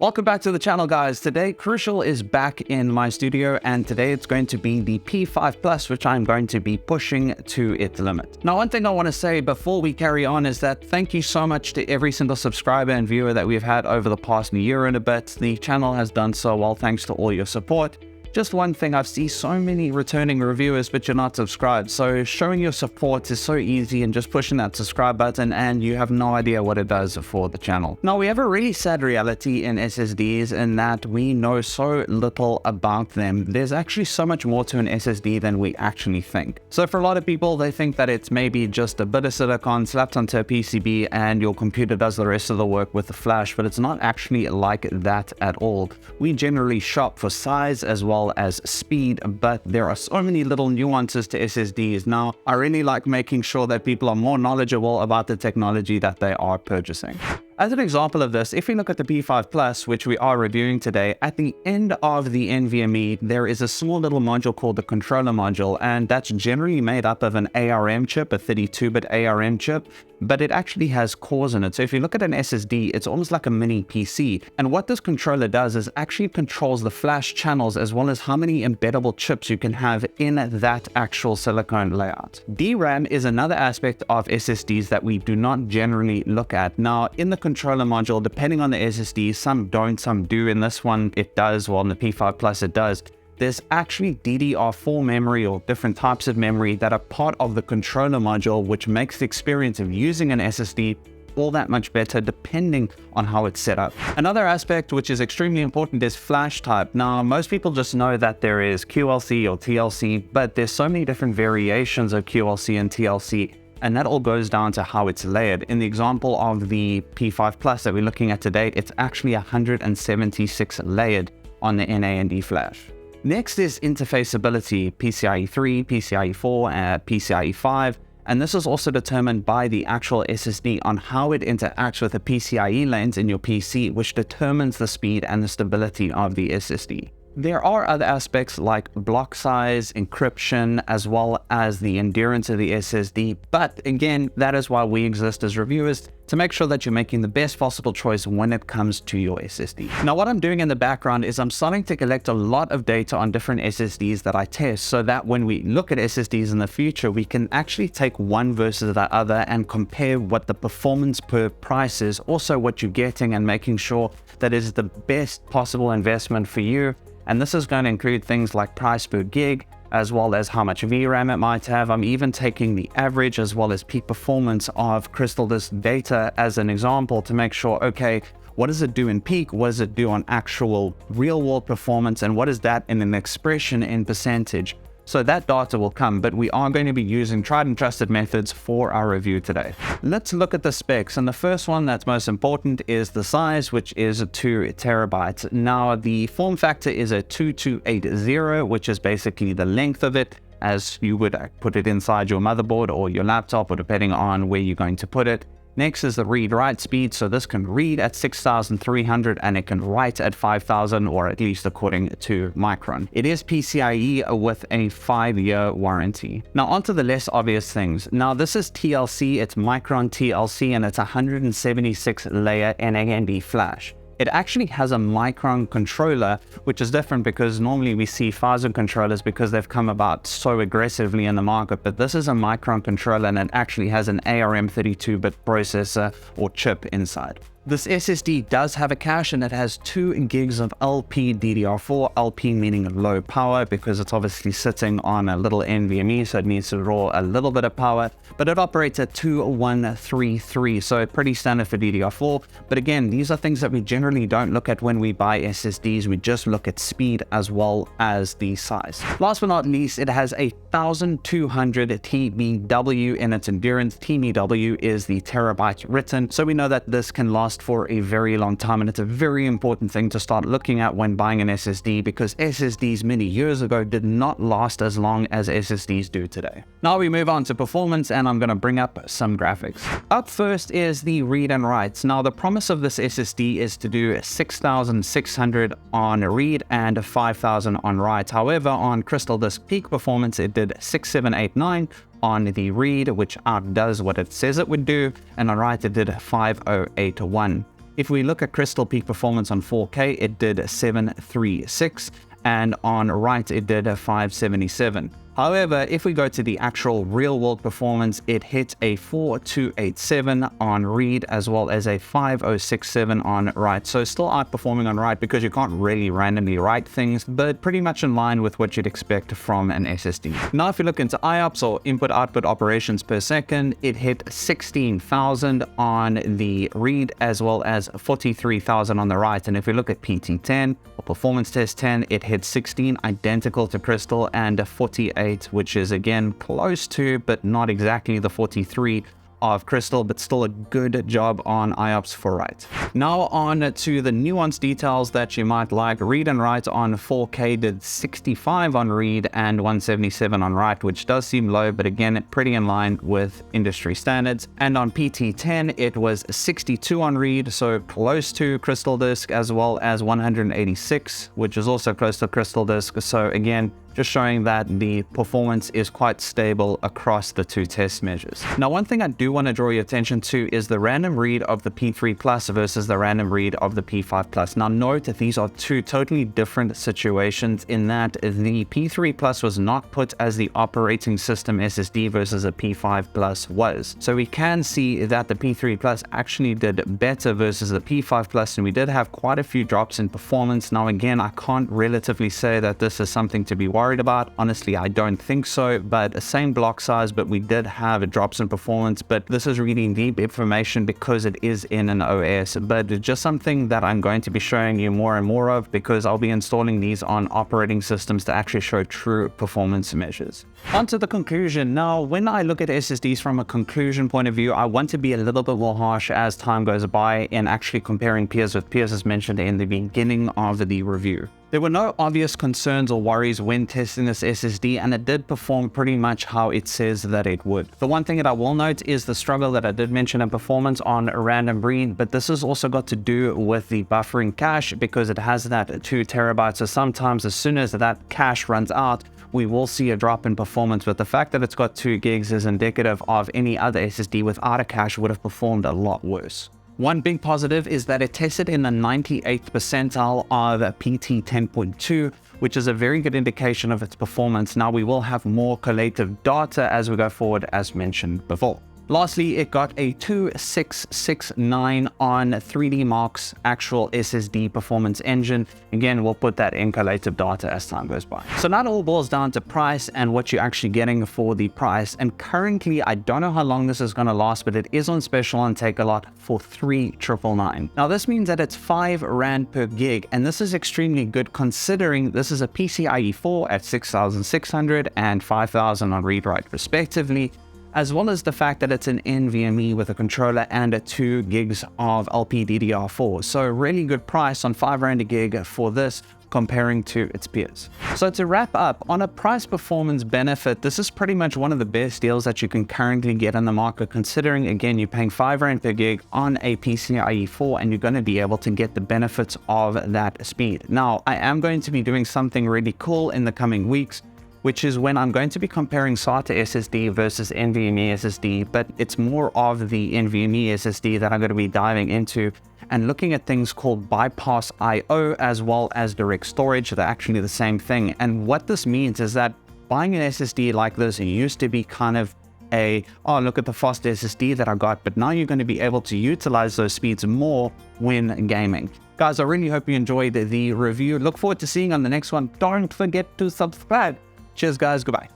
Welcome back to the channel, guys. Today, Crucial is back in my studio, and today it's going to be the P5 Plus, which I'm going to be pushing to its limit. Now, one thing I want to say before we carry on is that thank you so much to every single subscriber and viewer that we've had over the past year and a bit. The channel has done so well thanks to all your support. Just one thing, I've seen so many returning reviewers, but you're not subscribed. So showing your support is so easy, and just pushing that subscribe button and you have no idea what it does for the channel. Now, we have a really sad reality in SSDs in that we know so little about them. There's actually so much more to an SSD than we actually think. So for a lot of people, they think that it's maybe just a bit of silicon slapped onto a PCB and your computer does the rest of the work with the flash, but it's not actually like that at all. We generally shop for size as well as speed, but there are so many little nuances to SSDs. Now, I really like making sure that people are more knowledgeable about the technology that they are purchasing. As an example of this, if we look at the P5 Plus, which we are reviewing today, at the end of the NVMe, there is a small little module called the controller module, and that's generally made up of an ARM chip, a 32-bit ARM chip, but it actually has cores in it. So if you look at an SSD, it's almost like a mini PC. And what this controller does is actually controls the flash channels as well as how many embeddable chips you can have in that actual silicon layout. DRAM is another aspect of SSDs that we do not generally look at. Now, in the controller module, depending on the SSD, some don't, some do. In this one, it does. Well, in the P5 Plus, it does. There's actually DDR4 memory or different types of memory that are part of the controller module, which makes the experience of using an SSD all that much better depending on how it's set up. Another aspect which is extremely important is flash type. Now, most people just know that there is QLC or TLC, but there's so many different variations of QLC and TLC, and that all goes down to how it's layered. In the example of the P5 Plus that we're looking at today, it's actually 176 layered on the NAND flash. Next is interfaceability, PCIe 3, PCIe 4, and PCIe 5. And this is also determined by the actual SSD on how it interacts with the PCIe lanes in your PC, which determines the speed and the stability of the SSD. There are other aspects like block size, encryption, as well as the endurance of the SSD. But again, that is why we exist as reviewers, to make sure that you're making the best possible choice when it comes to your SSD. Now, what I'm doing in the background is I'm starting to collect a lot of data on different SSDs that I test, so that when we look at SSDs in the future, we can actually take one versus the other and compare what the performance per price is, also what you're getting, and making sure that it is the best possible investment for you. And this is going to include things like price per gig, as well as how much VRAM it might have. I'm even taking the average as well as peak performance of Crystal Disk data as an example to make sure, okay, what does it do in peak? What does it do on actual real world performance? And what is that in an expression in percentage? So that data will come, but we are going to be using tried and trusted methods for our review today. Let's look at the specs. And the first one that's most important is the size, which is 2 terabytes. Now, the form factor is a 2280, which is basically the length of it, as you would put it inside your motherboard or your laptop, or depending on where you're going to put it. Next is the read-write speed. So this can read at 6,300 and it can write at 5,000, or at least according to Micron. It is PCIe with a 5-year warranty. Now, onto the less obvious things. Now, this is TLC, it's Micron TLC, and it's 176 layer NAND flash. It actually has a Micron controller, which is different because normally we see Phison controllers because they've come about so aggressively in the market, but this is a Micron controller and it actually has an ARM 32-bit processor or chip inside. This SSD does have a cache, and it has 2 gigs of LPDDR4, LP meaning low power because it's obviously sitting on a little NVMe, so it needs to draw a little bit of power, but it operates at 2133, so pretty standard for DDR4. But again, these are things that we generally don't look at when we buy SSDs. We just look at speed as well as the size. Last but not least, it has a 1200 TBW in its endurance. TBW is the terabyte written, so we know that this can last for a very long time, and it's a very important thing to start looking at when buying an SSD, because SSDs many years ago did not last as long as SSDs do today. Now we move on to performance, and I'm going to bring up some graphics. Up first is the read and writes. Now, the promise of this SSD is to do 6,600 on read and 5,000 on write. However, on Crystal Disk peak performance, it did 6,789 on the read, which outdoes what it says it would do, and on write it did 5,081. If we look at Crystal peak performance on 4K, it did 736, and on write it did a 577. However, if we go to the actual real-world performance, it hit a 4287 on read as well as a 5067 on write. So still outperforming on write because you can't really randomly write things, but pretty much in line with what you'd expect from an SSD. Now, if you look into IOPS, or input-output operations per second, it hit 16,000 on the read as well as 43,000 on the write. And if we look at PT10 or performance test 10, it hit 16, identical to Crystal, and 48, which is again close to, but not exactly the 43 of Crystal, but still a good job on IOPS for write. Now on to the nuanced details that you might like. Read and write on 4K did 65 on read and 177 on write, which does seem low, but again, pretty in line with industry standards. And on PT10, it was 62 on read, so close to Crystal Disk, as well as 186, which is also close to Crystal Disk. So again, just showing that the performance is quite stable across the two test measures. Now, one thing I do want to draw your attention to is the random read of the P3 Plus versus the random read of the P5 Plus. Now, note that these are two totally different situations in that the P3 Plus was not put as the operating system SSD versus a P5 Plus was. So we can see that the P3 Plus actually did better versus the P5 Plus, and we did have quite a few drops in performance. Now, again, I can't relatively say that this is something to be worried about. Honestly, I don't think so, but same block size, but we did have drops in performance. But this is reading deep information because it is in an OS, but it's just something that I'm going to be showing you more and more of because I'll be installing these on operating systems to actually show true performance measures. On to the conclusion. Now, when I look at SSDs from a conclusion point of view, I want to be a little bit more harsh as time goes by in actually comparing peers with peers, as mentioned in the beginning of the review. There were no obvious concerns or worries when testing this SSD, and it did perform pretty much how it says that it would. The one thing that I will note is the struggle that I did mention in performance on a random read, but this has also got to do with the buffering cache because it has that 2 terabytes. So sometimes as soon as that cache runs out, we will see a drop in performance, but the fact that it's got 2 gigs is indicative of any other SSD without a cache would have performed a lot worse. One big positive is that it tested in the 98th percentile of PT 10.2, which is a very good indication of its performance. Now, we will have more collative data as we go forward, as mentioned before. Lastly, it got a 2669 on 3D Mark's actual SSD performance engine. Again, we'll put that in collative data as time goes by. So now it all boils down to price and what you're actually getting for the price. And currently, I don't know how long this is going to last, but it is on special on Takealot for 3,999. Now, this means that it's 5 Rand per gig, and this is extremely good considering this is a PCIe 4 at 6,600 and 5,000 on read-write respectively, as well as the fact that it's an NVMe with a controller and 2 gigs of LPDDR4. So really good price on 5 Rand a gig for this comparing to its peers. So to wrap up, on a price performance benefit, this is pretty much one of the best deals that you can currently get on the market, considering again, you're paying 5 Rand per gig on a PCIe 4 and you're going to be able to get the benefits of that speed. Now, I am going to be doing something really cool in the coming weeks, which is when I'm going to be comparing SATA SSD versus NVMe SSD, but it's more of the NVMe SSD that I'm going to be diving into and looking at things called bypass IO as well as direct storage. They're actually the same thing. And what this means is that buying an SSD like this, it used to be kind of oh, look at the fast SSD that I got, but now you're going to be able to utilize those speeds more when gaming. Guys, I really hope you enjoyed the review. Look forward to seeing you on the next one. Don't forget to subscribe. Cheers, guys. Goodbye.